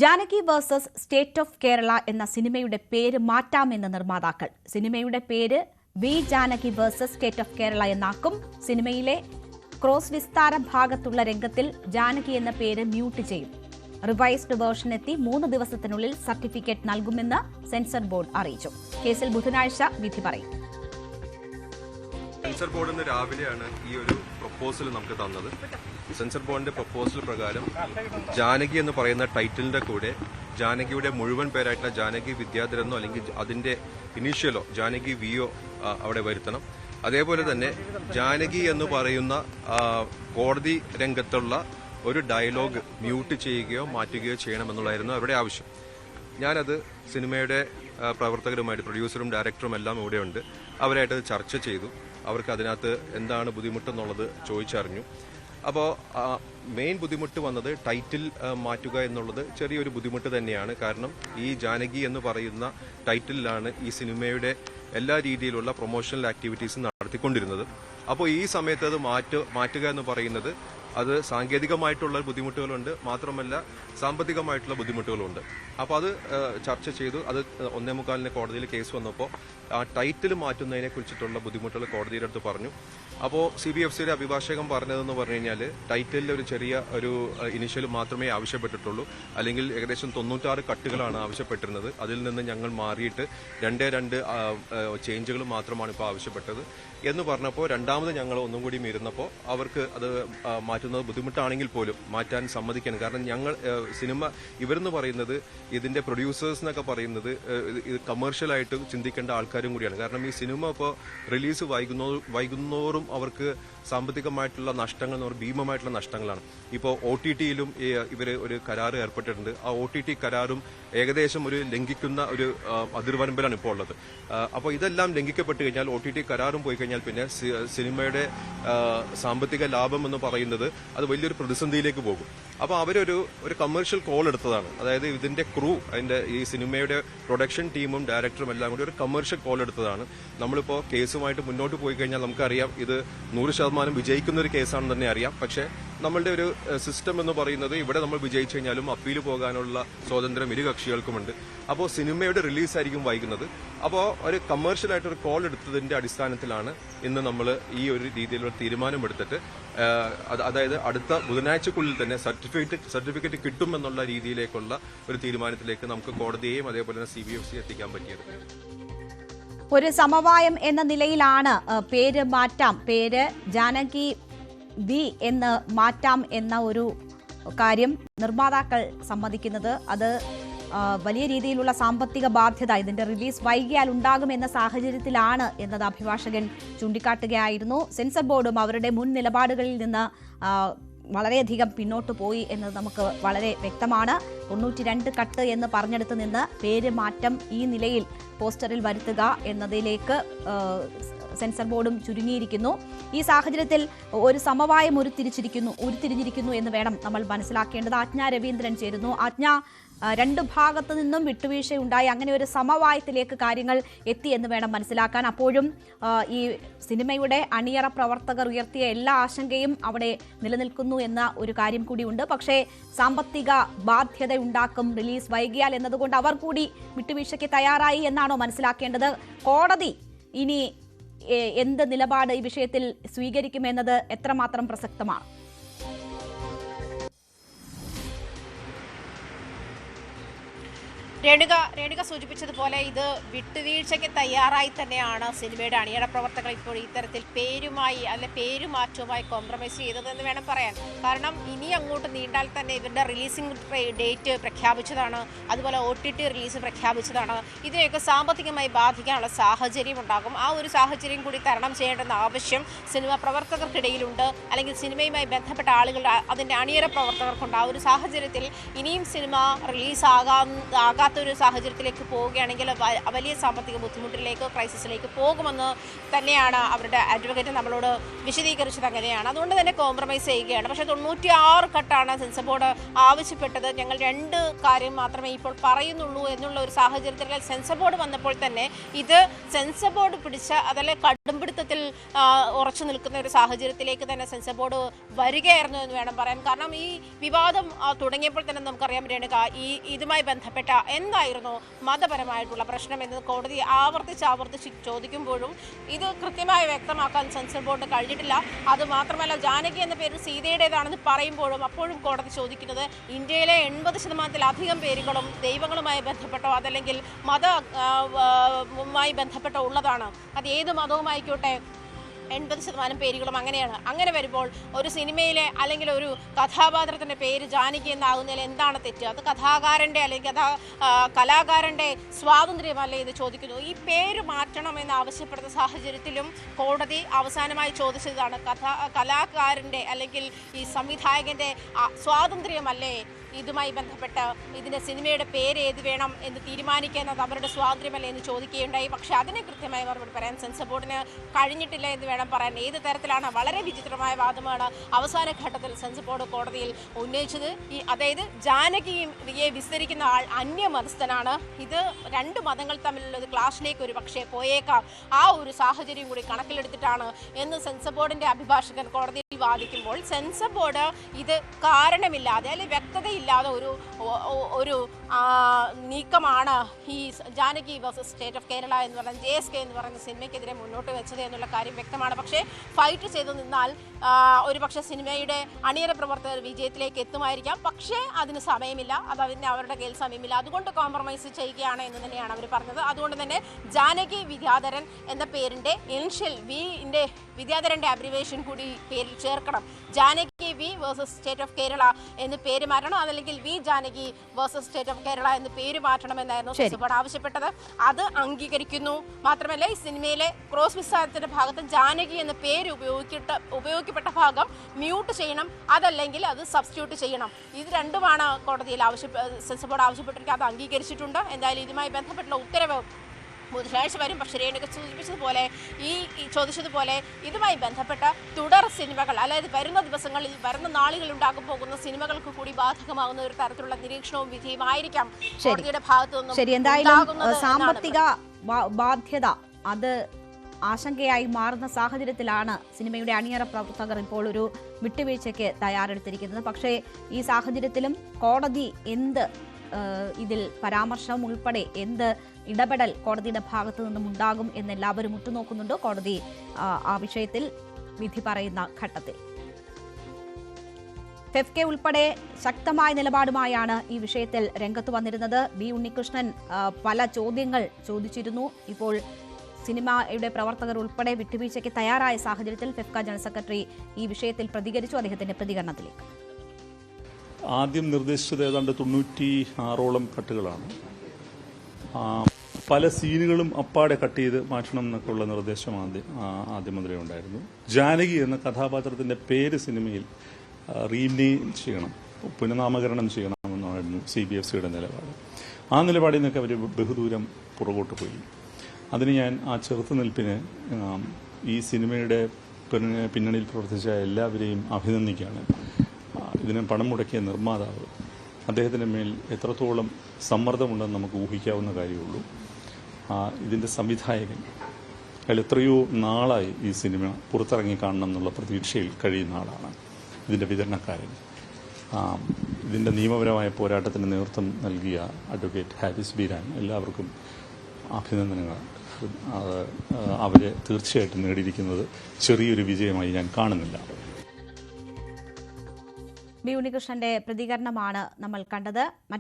Janaki versus state of Kerala എന്ന സിനിമയുടെ പേര് മാറ്റാമെന്ന് നിർമ്മാതാക്കൾ. സിനിമയുടെ പേര് V Janaki versus state of Kerala എന്നാക്കും. സിനിമയിലെ ക്രോസ് വിസ്താര ഭാഗത്തുള്ള രംഗത്തിൽ ജാനകി എന്ന പേര് മ്യൂട്ട് ചെയ്യും. റിവൈസ്ഡ് വേർഷൻ എത്തി 3 ദിവസത്തിനുള്ളിൽ സർട്ടിഫിക്കറ്റ് നൽകുമെന്ന് സെൻസർ ബോർഡ് അറിയിച്ചു. കേസിൽ ബുധനാഴ്ച വിധി പറയും. സെൻസർ ബോർഡിന് രാവിലെയാണ് ഈ ഒരു പ്രപ്പോസൽ നമുക്ക് തന്നത്. സെൻസർ ബോർഡിന്റെ പ്രപ്പോസൽ പ്രകാരം ജാനകി എന്ന് പറയുന്ന ടൈറ്റിലിന്റെ കൂടെ ജാനകിയുടെ മുഴുവൻ പേരായിട്ടുള്ള ജാനകി വിദ്യാധരനോ അല്ലെങ്കിൽ അതിന്റെ ഇനീഷ്യലോ ജാനകി വിയോ അവിടെ വരുത്തണം. അതേപോലെ തന്നെ ജാനകി എന്ന് പറയുന്ന കോടതി രംഗത്തുള്ള ഒരു ഡയലോഗ് മ്യൂട്ട് ചെയ്യുകയോ മാറ്റുകയോ ചെയ്യണമെന്നുള്ളതായിരുന്നു അവരുടെ ആവശ്യം. ഞാനത് സിനിമയുടെ പ്രവർത്തകരുമായിട്ട് പ്രൊഡ്യൂസറും ഡയറക്ടറും എല്ലാം ഇവിടെയുണ്ട്. അവരായിട്ട് ചർച്ച ചെയ്തു. അവർക്ക് അതിനകത്ത് എന്താണ് ബുദ്ധിമുട്ടെന്നുള്ളത് ചോദിച്ചറിഞ്ഞു. അപ്പോൾ മെയിൻ ബുദ്ധിമുട്ട് വന്നത് ടൈറ്റിൽ മാറ്റുക എന്നുള്ളത് ചെറിയൊരു ബുദ്ധിമുട്ട് തന്നെയാണ്. കാരണം ഈ ജാനകി എന്ന് പറയുന്ന ടൈറ്റിലാണ് ഈ സിനിമയുടെ എല്ലാ രീതിയിലുള്ള പ്രൊമോഷണൽ ആക്ടിവിറ്റീസും നടത്തിക്കൊണ്ടിരുന്നത്. അപ്പോൾ ഈ സമയത്ത് അത് മാറ്റുക എന്ന് പറയുന്നത് അത് സാങ്കേതികമായിട്ടുള്ള ബുദ്ധിമുട്ടുകളുണ്ട്, മാത്രമല്ല സാമ്പത്തികമായിട്ടുള്ള ബുദ്ധിമുട്ടുകളുണ്ട്. അപ്പോൾ അത് ചർച്ച ചെയ്തു. അത് 1:45 കോടതിയിൽ കേസ് വന്നപ്പോൾ ആ ടൈറ്റിൽ മാറ്റുന്നതിനെ കുറിച്ചിട്ടുള്ള ബുദ്ധിമുട്ടുകൾ കോടതിയുടെ അടുത്ത് പറഞ്ഞു. അപ്പോൾ CBFCയുടെ അഭിഭാഷകൻ പറഞ്ഞതെന്ന് പറഞ്ഞു കഴിഞ്ഞാൽ ടൈറ്റിലിൽ ഒരു ചെറിയ ഒരു ഇനിഷ്യൽ മാത്രമേ ആവശ്യപ്പെട്ടിട്ടുള്ളൂ, അല്ലെങ്കിൽ ഏകദേശം 96 കട്ടുകളാണ് ആവശ്യപ്പെട്ടിരുന്നത്. അതിൽ നിന്ന് ഞങ്ങൾ മാറിയിട്ട് 2 ചേഞ്ചുകൾ മാത്രമാണ് ഇപ്പോൾ ആവശ്യപ്പെട്ടത് എന്ന് പറഞ്ഞപ്പോൾ രണ്ടാമത് ഞങ്ങൾ ഒന്നും കൂടി ഇരുന്നപ്പോൾ അവർക്ക് അത് മാറ്റുന്നത് ബുദ്ധിമുട്ടാണെങ്കിൽ പോലും മാറ്റാൻ സമ്മതിക്കണം. കാരണം ഞങ്ങൾ സിനിമ ഇവരെന്ന് പറയുന്നത് ഇതിന്റെ പ്രൊഡ്യൂസേഴ്സ് എന്നൊക്കെ പറയുന്നത് ഇത് കമേഴ്ഷ്യലായിട്ട് ചിന്തിക്കേണ്ട ആൾക്കാരും കൂടിയാണ്. കാരണം ഈ സിനിമ ഇപ്പോൾ റിലീസ് വൈകുന്നോറും അവർക്ക് സാമ്പത്തികമായിട്ടുള്ള നഷ്ടങ്ങൾ എന്ന് പറഞ്ഞാൽ ഭീമമായിട്ടുള്ള നഷ്ടങ്ങളാണ്. ഇപ്പോൾ OTTയിലും ഇവർ ഒരു കരാർ ഏർപ്പെട്ടിട്ടുണ്ട്. ആ OTT കരാറും ഏകദേശം ഒരു ലംഘിക്കുന്ന ഒരു അതിർവരമ്പിലാണ് ഇപ്പോൾ ഉള്ളത്. അപ്പോൾ ഇതെല്ലാം ലംഘിക്കപ്പെട്ട് കഴിഞ്ഞാൽ OTT കരാറും പോയി കഴിഞ്ഞാൽ പിന്നെ സിനിമയുടെ സാമ്പത്തിക ലാഭം എന്ന് പറയുന്നത് അത് വലിയൊരു പ്രതിസന്ധിയിലേക്ക് പോകും. അപ്പോൾ അവരൊരു കമേഴ്ഷ്യൽ കോൾ എടുത്തതാണ്. അതായത് ഇതിന്റെ ക്രൂ, അതിന്റെ ഈ സിനിമയുടെ പ്രൊഡക്ഷൻ ടീമും ഡയറക്ടറും എല്ലാം കൂടി ഒരു കമേഴ്ഷ്യൽ കോൾ എടുത്തതാണ്. നമ്മളിപ്പോൾ കേസുമായിട്ട് മുന്നോട്ട് പോയി കഴിഞ്ഞാൽ നമുക്കറിയാം ഇത് 100% വിജയിക്കുന്ന ഒരു കേസാണെന്ന് തന്നെ അറിയാം. പക്ഷേ നമ്മളുടെ ഒരു സിസ്റ്റം എന്ന് പറയുന്നത് ഇവിടെ നമ്മൾ വിജയിച്ചു കഴിഞ്ഞാലും അപ്പീൽ പോകാനുള്ള സ്വാതന്ത്ര്യം ഇരു കക്ഷികൾക്കുമുണ്ട്. അപ്പോൾ സിനിമയുടെ റിലീസായിരിക്കും വൈകുന്നത്. അപ്പോൾ ഒരു കമേഴ്ഷ്യലായിട്ടൊരു കോൾ എടുത്തതിന്റെ അടിസ്ഥാനത്തിലാണ് ഇന്ന് നമ്മൾ ഈ ഒരു രീതിയിലുള്ള തീരുമാനമെടുത്തിട്ട് അതായത് അടുത്ത ബുധനാഴ്ചക്കുള്ളിൽ തന്നെ സർട്ടിഫിക്കറ്റ് കിട്ടുമെന്നുള്ള രീതിയിലേക്കുള്ള ഒരു തീരുമാനത്തിലേക്ക് നമുക്ക് കോടതിയെയും അതേപോലെ തന്നെ CBFC എത്തിക്കാൻ പറ്റിയത്. ഒരു സമവായം എന്ന നിലയിലാണ് പേര് മാറ്റാം, പേര് ജാനകി വി എന്ന് മാറ്റാം എന്ന ഒരു കാര്യം നിർമ്മാതാക്കൾ സമ്മതിക്കുന്നത്. അത് വലിയ രീതിയിലുള്ള സാമ്പത്തിക ബാധ്യത ഇതിന്റെ റിലീസ് വൈകിയാൽ ഉണ്ടാകുമെന്ന സാഹചര്യത്തിലാണ് എന്നത് അഭിഭാഷകൻ ചൂണ്ടിക്കാട്ടുകയായിരുന്നു. സെൻസർ ബോർഡും അവരുടെ മുൻ നിലപാടുകളിൽ നിന്ന് വളരെയധികം പിന്നോട്ട് പോയി എന്നത് നമുക്ക് വളരെ വ്യക്തമാണ്. 92 കട്ട് എന്ന് പറഞ്ഞെടുത്ത് നിന്ന് പേര് മാറ്റം ഈ നിലയിൽ പോസ്റ്ററിൽ വരുത്തുക എന്നതിലേക്ക് സെൻസർ ബോർഡും ചുരുങ്ങിയിരിക്കുന്നു. ഈ സാഹചര്യത്തിൽ ഒരു സമവായം ഉരുത്തിരിഞ്ഞിരിക്കുന്നു എന്ന് വേണം നമ്മൾ മനസ്സിലാക്കേണ്ടത്. ആജ്ഞ രവീന്ദ്രൻ ചേരുന്നു. ആജ്ഞ, 2 ഭാഗത്തു നിന്നും വിട്ടുവീഴ്ചയുണ്ടായി, അങ്ങനെ ഒരു സമവായത്തിലേക്ക് കാര്യങ്ങൾ എത്തി എന്ന് വേണം മനസ്സിലാക്കാൻ. അപ്പോഴും ഈ സിനിമയുടെ അണിയറ പ്രവർത്തകർ ഉയർത്തിയ എല്ലാ ആശങ്കയും അവിടെ നിലനിൽക്കുന്നു എന്ന ഒരു കാര്യം കൂടിയുണ്ട്. പക്ഷേ സാമ്പത്തിക ബാധ്യത ഉണ്ടാക്കും റിലീസ് വൈകിയാൽ എന്നതുകൊണ്ട് അവർ കൂടി വിട്ടുവീഴ്ചയ്ക്ക് തയ്യാറായി എന്നാണോ മനസ്സിലാക്കേണ്ടത്? കോടതി ഇനി എന്ത് നിലപാട് ഈ വിഷയത്തിൽ സ്വീകരിക്കുമെന്നത് എത്രമാത്രം പ്രസക്തമാണ്? രേണുക സൂചിപ്പിച്ചതുപോലെ ഇത് വിട്ടുവീഴ്ചയ്ക്ക് തയ്യാറായി തന്നെയാണ് സിനിമയുടെ അണിയറ പ്രവർത്തകർ ഇപ്പോൾ ഇത്തരത്തിൽ പേരുമാറ്റവുമായി കോംപ്രമൈസ് ചെയ്തതെന്ന് വേണം പറയാൻ. കാരണം ഇനി അങ്ങോട്ട് നീണ്ടാൽ തന്നെ ഇവരുടെ റിലീസിംഗ് ഡേറ്റ് പ്രഖ്യാപിച്ചതാണ്, അതുപോലെ OTT റിലീസ് പ്രഖ്യാപിച്ചതാണ്. ഇതിനെയൊക്കെ സാമ്പത്തികമായി ബാധിക്കാനുള്ള സാഹചര്യം ഉണ്ടാകും. ആ ഒരു സാഹചര്യം കൂടി തരണം ചെയ്യേണ്ടെന്ന ആവശ്യം സിനിമ പ്രവർത്തകർക്കിടയിലുണ്ട്, അല്ലെങ്കിൽ സിനിമയുമായി ബന്ധപ്പെട്ട ആളുകൾ അതിൻ്റെ അണിയറ പ്രവർത്തകർക്കുണ്ട്. ആ ഒരു സാഹചര്യത്തിൽ ഇനിയും സിനിമ റിലീസാകാത്ത ഒരു സാഹചര്യത്തിലേക്ക് പോവുകയാണെങ്കിൽ വലിയ സാമ്പത്തിക ബുദ്ധിമുട്ടിലേക്ക്, ക്രൈസിസിലേക്ക് പോകുമെന്ന് തന്നെയാണ് അവരുടെ അഡ്വക്കേറ്റ് നമ്മളോട് വിശദീകരിച്ചത്. അങ്ങനെയാണ്, അതുകൊണ്ട് തന്നെ കോംപ്രമൈസ് ചെയ്യുകയാണ്. പക്ഷേ 96 കട്ടാണ് സെൻസർ ബോർഡ് ആവശ്യപ്പെട്ടത്. ഞങ്ങൾ 2 കാര്യം മാത്രമേ ഇപ്പോൾ പറയുന്നുള്ളൂ എന്നുള്ള ഒരു സാഹചര്യത്തിൽ സെൻസർ ബോർഡ് വന്നപ്പോൾ തന്നെ ഇത് സെൻസർ ബോർഡ് പിടിച്ച അതല്ലേ കടുംപിടുത്തത്തിൽ ഉറച്ചു നിൽക്കുന്ന ഒരു സാഹചര്യത്തിലേക്ക് തന്നെ സെൻസർ ബോർഡ് വരികയായിരുന്നു എന്ന് വേണം പറയാൻ. കാരണം ഈ വിവാദം തുടങ്ങിയപ്പോൾ തന്നെ നമുക്കറിയാം രേണുക, ഇതുമായി ബന്ധപ്പെട്ട എന്തായിരുന്നു മതപരമായിട്ടുള്ള പ്രശ്നം എന്ന് കോടതി ആവർത്തിച്ച് ചോദിക്കുമ്പോഴും ഇത് കൃത്യമായി വ്യക്തമാക്കാൻ സെൻസർ ബോർഡ് കഴിഞ്ഞിട്ടില്ല. അതുമാത്രമല്ല, ജാനകി എന്ന പേര് സീതയുടേതാണെന്ന് പറയുമ്പോഴും അപ്പോഴും കോടതി ചോദിക്കുന്നത് ഇന്ത്യയിലെ 80%-ലധികം പേരുകളും ദൈവങ്ങളുമായി ബന്ധപ്പെട്ടോ അതല്ലെങ്കിൽ മതവുമായി ബന്ധപ്പെട്ടോ ഉള്ളതാണ്. അത് ഏത് മതവുമായിക്കോട്ടെ, 80% പേരുകളും അങ്ങനെയാണ്. അങ്ങനെ വരുമ്പോൾ ഒരു സിനിമയിലെ അല്ലെങ്കിൽ ഒരു കഥാപാത്രത്തിന്റെ പേര് ജാനകി എന്നാകുന്നതിൽ എന്താണ് തെറ്റ്? അത് കഥാകാരന്റെ അല്ലെങ്കിൽ കലാകാരന്റെ സ്വാതന്ത്ര്യമല്ലേ എന്ന് ചോദിക്കുന്നു. ഈ പേര് മാറ്റണമെന്ന് ആവശ്യപ്പെടുന്ന സാഹചര്യത്തിലും കോടതി അവസാനമായി ചോദിച്ചതാണ് കലാകാരന്റെ അല്ലെങ്കിൽ ഈ സംവിധായകന്റെ സ്വാതന്ത്ര്യമല്ലേ ഇതുമായി ബന്ധപ്പെട്ട് ഇതിന്റെ സിനിമയുടെ പേര് ഏത് വേണം എന്ന് തീരുമാനിക്കുന്നത് അവരുടെ സ്വാതന്ത്ര്യമല്ലേ എന്ന് ചോദിക്കുകയുണ്ടായി. പക്ഷെ അതിനെ കൃത്യമായി മറുപടി പറയാൻ സെൻസർ ബോർഡിന് കഴിഞ്ഞിട്ടില്ല എന്ന് വേണം പറയാൻ. ഏത് തരത്തിലാണ്? വളരെ വിചിത്രമായ വാദമാണ് അവസാന ഘട്ടത്തിൽ സെൻസർ ബോർഡ് കോടതിയിൽ ഉന്നയിച്ചത്. അതായത് ജാനകിയെ വിസ്തരിക്കുന്ന ആൾ അന്യമതസ്ഥനാണ്. ഇത് രണ്ട് മതങ്ങൾ തമ്മിലുള്ള ഒരു ക്ലാഷിലേക്ക് ഒരു പക്ഷേ പോയേക്കാം. ആ ഒരു സാഹചര്യം കൂടി കണക്കിലെടുത്തിട്ടാണ് എന്ന് സെൻസർ ബോർഡിന്റെ അഭിഭാഷകൻ കോടതിയിൽ വാദിക്കുമ്പോൾ സെൻസർ ബോർഡ് ഇത് കാരണമില്ലാതെ അല്ലെങ്കിൽ വ്യക്തതയില്ലാതെ ഒരു നീക്കമാണ് ഈ Janaki versus state of Kerala എന്ന് പറയുന്ന JSK എന്ന് പറയുന്ന സിനിമയ്ക്കെതിരെ മുന്നോട്ട് വെച്ചത് എന്നുള്ള കാര്യം വ്യക്തമാണ്. പക്ഷേ ഫൈറ്റ് ചെയ്തു നിന്നാൽ ഒരു പക്ഷേ സിനിമയുടെ അണിയറ പ്രവർത്തകർ വിജയത്തിലേക്ക് എത്തുമായിരിക്കാം. പക്ഷേ അതിന് സമയമില്ല, അവരുടെ കയ്യിൽ സമയമില്ല. അതുകൊണ്ട് കോംപ്രമൈസ് ചെയ്യുകയാണ് എന്ന് തന്നെയാണ് അവർ പറഞ്ഞത്. അതുകൊണ്ട് തന്നെ ജാനകി വിദ്യാധരൻ എന്ന പേരിന്റെ ഇനിഷ്യൽ വിന്റെ വിദ്യാധരന്റെ അബ്രിവേഷൻ കൂടി പേരിൽ ചേർക്കണം. Janaki V versus state of Kerala എന്ന് പേര് മാറ്റണം, അതല്ലെങ്കിൽ V Janaki versus state of Kerala എന്ന് പേര് മാറ്റണമെന്നായിരുന്നു സെൻസർ ബോർഡ് ആവശ്യപ്പെട്ടത്. അത് അംഗീകരിക്കുന്നു. മാത്രമല്ല, ഈ സിനിമയിലെ ക്രോസ് വിസ്താരത്തിന്റെ ഭാഗത്ത് ജാനകി എന്ന പേര് ഉപയോഗിക്കപ്പെട്ട ഭാഗം മ്യൂട്ട് ചെയ്യണം, അതല്ലെങ്കിൽ അത് സബ്സ്റ്റിറ്റ്യൂട്ട് ചെയ്യണം. ഇത് രണ്ടുമാണ് കോടതിയിൽ സെൻസർ ബോർഡ് ആവശ്യപ്പെട്ടിരിക്കുന്നത്. അത് അംഗീകരിച്ചിട്ടുണ്ട്. എന്തായാലും ഇതുമായി ബന്ധപ്പെട്ടുള്ള ഉത്തരവ് ബുധനാഴ്ച വരും. പക്ഷേ രേണുക സൂചിപ്പിച്ചതുപോലെ ചോദിച്ചതുപോലെ ഇതുമായി ബന്ധപ്പെട്ട തുടർ സിനിമകൾ, അതായത് വരുന്ന ദിവസങ്ങളിൽ വരുന്ന നാളുകളിൽ ഉണ്ടാകാൻ പോകുന്ന സിനിമകൾക്ക് കൂടി ബാധകമാകുന്ന ഒരു തരത്തിലുള്ള നിരീക്ഷണവും വിധിയുമായിരിക്കാം കോടതിയുടെ ഭാഗത്തു നിന്നും. ശരി, എന്തായാലും സാമ്പത്തിക ബാധ്യത അത് ആശങ്കയായി മാറുന്ന സാഹചര്യത്തിലാണ് സിനിമയുടെ അണിയറ പ്രവർത്തകർ ഇപ്പോൾ ഒരു വിട്ടുവീഴ്ചയ്ക്ക് തയ്യാറെടുത്തിരിക്കുന്നത്. പക്ഷേ ഈ സാഹചര്യത്തിലും കോടതി എന്ത് ഇതിൽ പരാമർശം ഉൾപ്പെടെ എന്ത് ഇടപെടൽ കോടതിയുടെ ഭാഗത്തു നിന്നും ഉണ്ടാകും എന്നെല്ലാവരും ഉറ്റുനോക്കുന്നുണ്ട്. കോടതി ആ വിഷയത്തിൽ വിധി പറയുന്ന ഘട്ടത്തിൽ FK ഉൾപ്പെടെ ശക്തമായ നിലപാടുമായാണ് ഈ വിഷയത്തിൽ രംഗത്ത് വന്നിരുന്നത്. B ഉണ്ണികൃഷ്ണൻ പല ചോദ്യങ്ങൾ ചോദിച്ചിരുന്നു. ഇപ്പോൾ സിനിമയുടെ പ്രവർത്തകർ ഉൾപ്പെടെ വിട്ടുവീഴ്ചയ്ക്ക് തയ്യാറായ സാഹചര്യത്തിൽ ഫെഫ്ക ജനറൽ സെക്രട്ടറി ഈ വിഷയത്തിൽ പ്രതികരിച്ചു. അദ്ദേഹത്തിന്റെ പ്രതികരണത്തിലേക്ക്. ആദ്യം നിർദ്ദേശിച്ചത് ഏതാണ്ട് 96ഓളം കട്ടുകളാണ്. പല സീനുകളും അപ്പാടെ കട്ട് ചെയ്ത് മാറ്റണം എന്നൊക്കെയുള്ള നിർദ്ദേശം ആദ്യം മുതലേ ഉണ്ടായിരുന്നു. ജാനകി എന്ന കഥാപാത്രത്തിന്റെ പേര് സിനിമയിൽ റീനെയിം ചെയ്യണം, പുനഃനാമകരണം ചെയ്യണമെന്നായിരുന്നു CBFCയുടെ നിലപാട്. ആ നിലപാടിൽ നിന്നൊക്കെ അവർ ബഹുദൂരം പുറകോട്ട് പോയി. അതിന് ഞാൻ ആ ചെറുത്തുനിൽപ്പിന് ഈ സിനിമയുടെ പിന്നണിയിൽ പ്രവർത്തിച്ച എല്ലാവരെയും അഭിനന്ദിക്കുകയാണ്. ഇതിന് പണം മുടക്കിയ നിർമ്മാതാവ്, അദ്ദേഹത്തിന് മേൽ എത്രത്തോളം സമ്മർദ്ദമുണ്ടെന്ന് നമുക്ക് ഊഹിക്കാവുന്ന കാര്യമുള്ളൂ. ഇതിൻ്റെ സംവിധായകൻ, അയാൾ എത്രയോ നാളായി ഈ സിനിമ പുറത്തിറങ്ങി കാണണം എന്നുള്ള പ്രതീക്ഷയിൽ കഴിയുന്ന ആളാണ്. ഇതിൻ്റെ വിതരണക്കാരൻ, ഇതിൻ്റെ നിയമപരമായ പോരാട്ടത്തിന് നേതൃത്വം നൽകിയ അഡ്വക്കേറ്റ് ഹാരിസ് ബീരാൻ, എല്ലാവർക്കും അഭിനന്ദനങ്ങൾ. അവരെ തീർച്ചയായിട്ടും നേടിയിരിക്കുന്നത് ചെറിയൊരു വിജയമായി ഞാൻ കാണുന്നില്ല. B ഉണ്ണികൃഷ്ണന്റെ പ്രതികരണമാണ് നമ്മൾ കണ്ടത്.